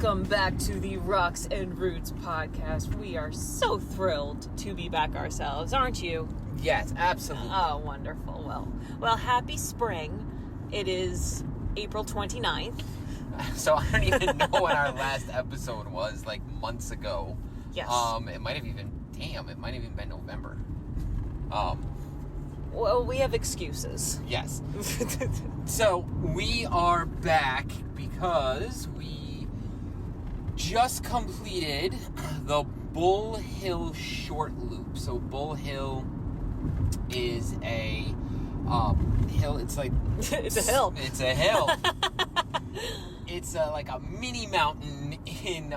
Welcome back to the Rocks and Roots podcast. We are so thrilled to be back ourselves, aren't you? Yes, absolutely. Oh, wonderful. Well, happy spring. It is April 29th. So I don't even know when our last episode was, like months ago. Yes. It might have even been November. Well, we have excuses. Yes. So we are back because we just completed the Bull Hill short loop. So Bull Hill is a hill. It's like It's a hill. It's a hill. It's like a mini mountain in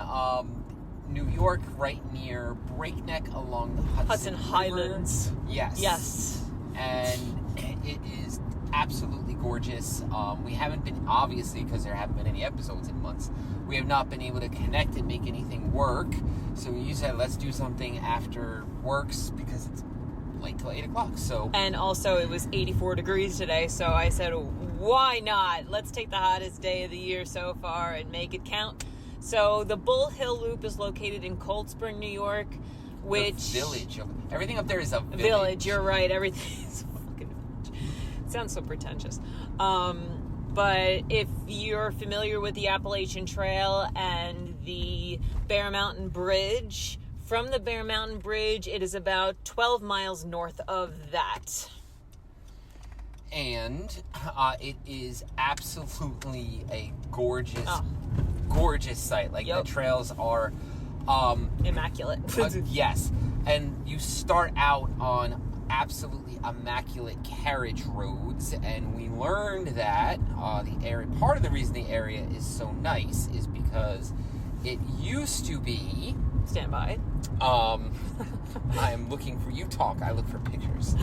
New York, right near Breakneck along the Hudson River. Highlands. Yes. And it is absolutely gorgeous. We haven't been, obviously, because there haven't been any episodes in months, we have not been able to connect and make anything work. So you said, let's do something after works because it's late till 8 o'clock. So, And also it was 84 degrees today, so I said, why not? Let's take the hottest day of the year so far and make it count. So the Bull Hill Loop is located in Cold Spring, New York, which... The village. Everything up there is a village. Village, you're right. Everything is a fucking village. It sounds so pretentious. But if you're familiar with the Appalachian Trail and the Bear Mountain Bridge, from the Bear Mountain Bridge, it is about 12 miles north of that. And it is absolutely a gorgeous site. Like, Yep. the trails are... Immaculate. Yes. And you start out on absolutely immaculate carriage roads, and we learned that part of the reason the area is so nice is because it used to be... Stand by. I am looking for... You talk, I look for pictures.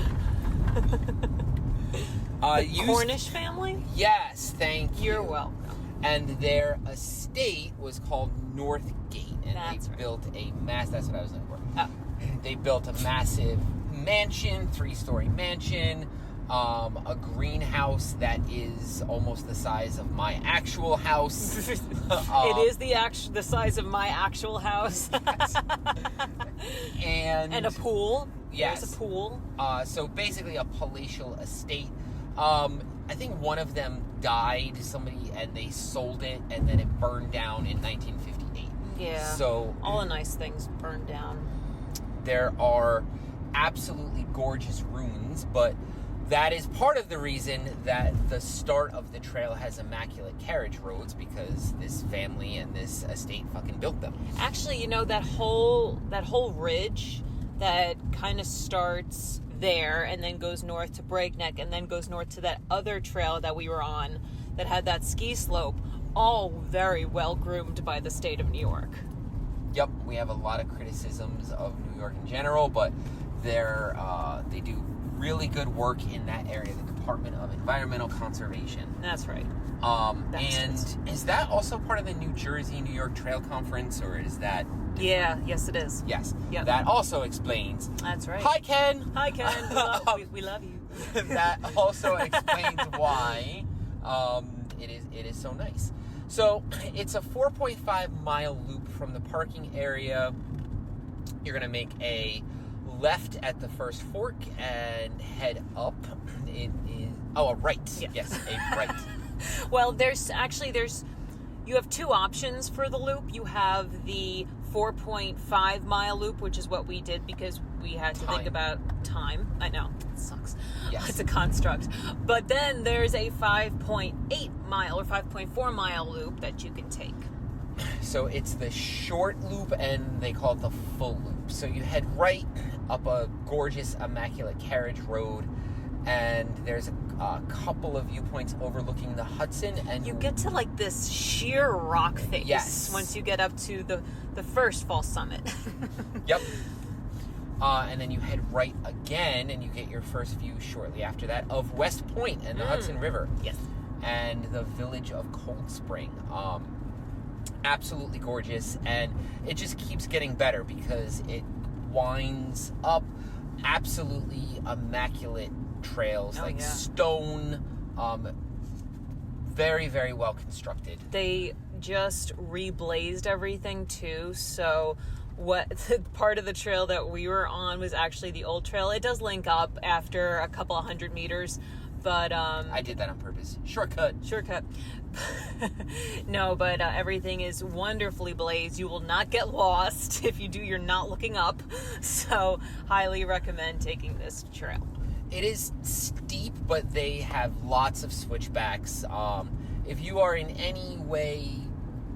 Cornish family? Yes, thank you. You're welcome. And their estate was called Northgate, and That's they right. built that's what I was looking for. Oh. They built a massive mansion, 3-story mansion, a greenhouse that is almost the size of my actual house. It is the size of my actual house. and a pool. Yes. There's a pool. So basically a palatial estate. I think one of them died, and they sold it, and then it burned down in 1958. Yeah. So all the nice things burned down. there are absolutely gorgeous ruins, but that is part of the reason that the start of the trail has immaculate carriage roads, because this family and this estate fucking built them. Actually, you know, that whole ridge that kind of starts there and then goes north to Breakneck and then goes north to that other trail that we were on that had that ski slope, all very well groomed by the state of New York. Yep, we have a lot of criticisms of New York in general, but they do really good work in that area, the Department of Environmental Conservation. That's right. And is that also part of the New Jersey-New York Trail Conference, or is that... Yeah, yes it is. Yes. Yep. That also explains... That's right. Hi, Ken! Hi, Ken. We love you. That also explains why it is so nice. So, it's a 4.5-mile loop from the parking area. You're going to make a left at the first fork and head up. It is... Oh, a right. Yeah. Yes, a right. Well, you have two options for the loop. You have the 4.5 mile loop, which is what we did because we had to think about time. I know, it sucks. Yes. It's a construct. But then there's a 5.8 mile or 5.4 mile loop that you can take. So it's the short loop, and they call it the full loop. So you head right up a gorgeous, immaculate carriage road, and there's a couple of viewpoints overlooking the Hudson, and You get to like this sheer rock face Yes. once you get up to the first false summit. Yep. And then you head right again, and you get your first view shortly after that of West Point and the Hudson River. Yes. And the village of Cold Spring. Absolutely gorgeous, and it just keeps getting better because it winds up absolutely immaculate trails, Oh, like yeah. stone, Very, very well constructed. They just reblazed everything too, so what the part of the trail that we were on was actually the old trail. It does link up after a couple of 100 meters, but I did that on purpose. Shortcut. No, but everything is wonderfully blazed. You will not get lost. If you do, you're not looking up. So highly recommend taking this trail. It is steep, but they have lots of switchbacks. If you are in any way,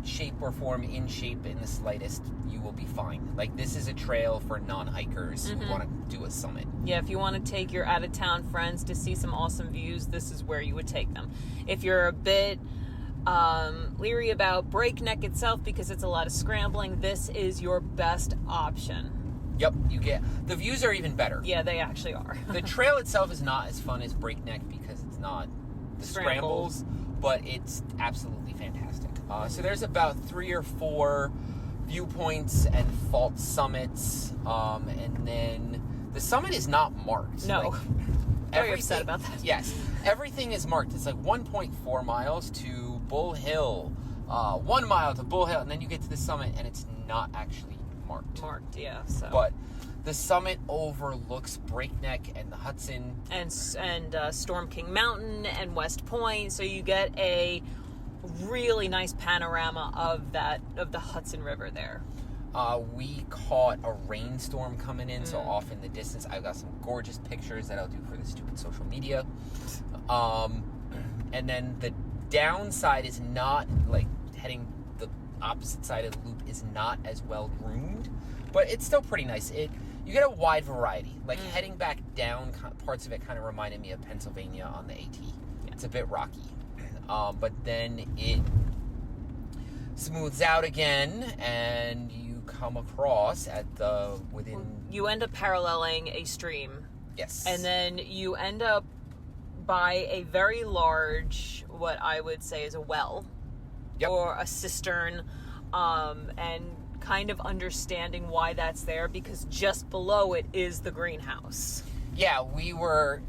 shape, or form in shape in the slightest, you will be fine. Like, this is a trail for non-hikers who want to do a summit. Yeah, if you want to take your out-of-town friends to see some awesome views, this is where you would take them. If you're a bit leery about Breakneck itself because it's a lot of scrambling, this is your best option. Yep, the views are even better. Yeah, they actually are. The trail itself is not as fun as Breakneck because it's not the scrambles, but it's absolutely fantastic. So there's about 3 or 4 viewpoints and fault summits, and then the summit is not marked. No. Like, very upset about that. Yes, everything is marked. It's like 1.4 miles to Bull Hill, 1 mile to Bull Hill, and then you get to the summit, and it's not actually marked. Yeah. So. But the summit overlooks Breakneck and the Hudson, and Storm King Mountain and West Point, so you get a really nice panorama of the Hudson River there. We caught a rainstorm coming in, so off in the distance, I've got some gorgeous pictures that I'll do for the stupid social media. And then the downside is not, like, heading the opposite side of the loop is not as well groomed, but it's still pretty nice. You get a wide variety. Like, heading back down, parts of it kind of reminded me of Pennsylvania on the AT. Yeah. It's a bit rocky. But then it smooths out again, and you come across you end up paralleling a stream. Yes. And then you end up by a very large, what I would say is a well. Yep. Or a cistern, and kind of understanding why that's there, because just below it is the greenhouse. Yeah,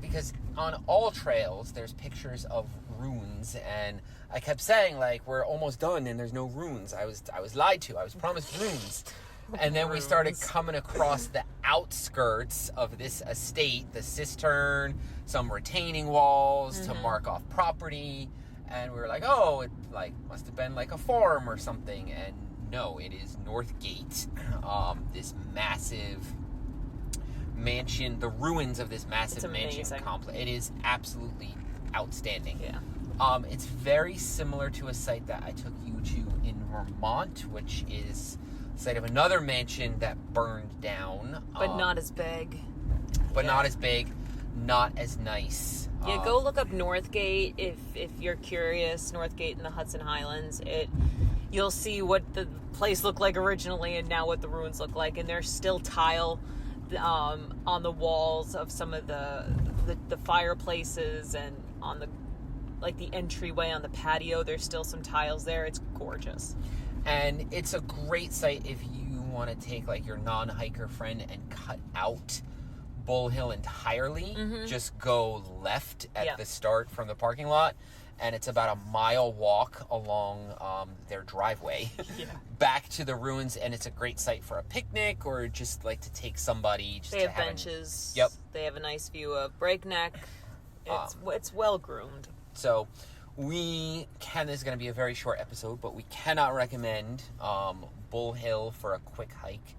because on all trails there's pictures of ruins, and I kept saying, like, we're almost done and there's no ruins. I was lied to. I was promised ruins. And then we started coming across the outskirts of this estate, the cistern, some retaining walls to mark off property, and we were like, oh, it must have been like a farm or something. And no, it is Northgate, this massive mansion, the ruins of this massive mansion complex. It is absolutely outstanding. Yeah. It's very similar to a site that I took you to in Vermont, which is the site of another mansion that burned down. But not as big. Not as big, not as nice. Yeah, go look up Northgate if you're curious. Northgate in the Hudson Highlands. You'll see what the place looked like originally and now what the ruins look like. And there's still tile on the walls of some of the fireplaces, and on the entryway on the patio. There's still some tiles there. It's gorgeous. And it's a great site if you want to take, like, your non-hiker friend and cut out Bull Hill entirely. Just go left at the start from the parking lot, and it's about a mile walk along their driveway back to the ruins, and it's a great site for a picnic or just like to take somebody. They have benches. Yep. They have a nice view of Breakneck. It's well groomed. So this is going to be a very short episode, but we cannot recommend Bull Hill for a quick hike.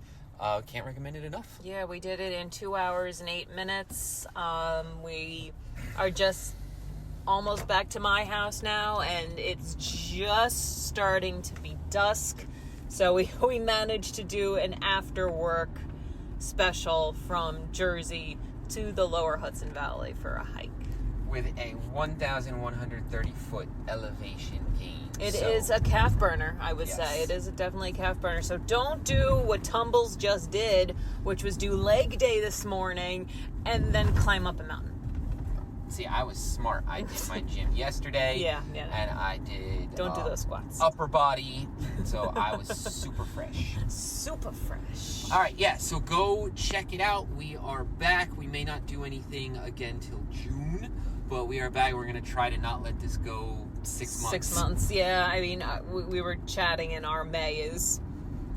Can't recommend it enough. Yeah, we did it in 2 hours and 8 minutes. We are just almost back to my house now, and it's just starting to be dusk. So we managed to do an after work special from Jersey to the lower Hudson Valley for a hike. With a 1,130 foot elevation gain. It is a calf burner, I would say. It is definitely a calf burner. So don't do what Tumbles just did, which was do leg day this morning and then climb up a mountain. See, I was smart. I did my gym yesterday. And I did... Don't do those squats. Upper body. So I was super fresh. Super fresh. All right, yeah. So go check it out. We are back. We may not do anything again till June, but we are back. We're going to try to not let this go 6 months. 6 months. Yeah, I mean, we were chatting, and our May is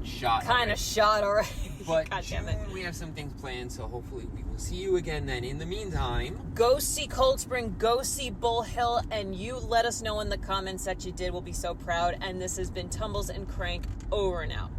Shot. kind already. of shot already. But God damn June, it. we have some things planned, so hopefully we will see you again then. In the meantime, Go see Cold Spring, go see Bull Hill, and you let us know in the comments that you did. We'll be so proud. And this has been Tumbles and Crank, over and out.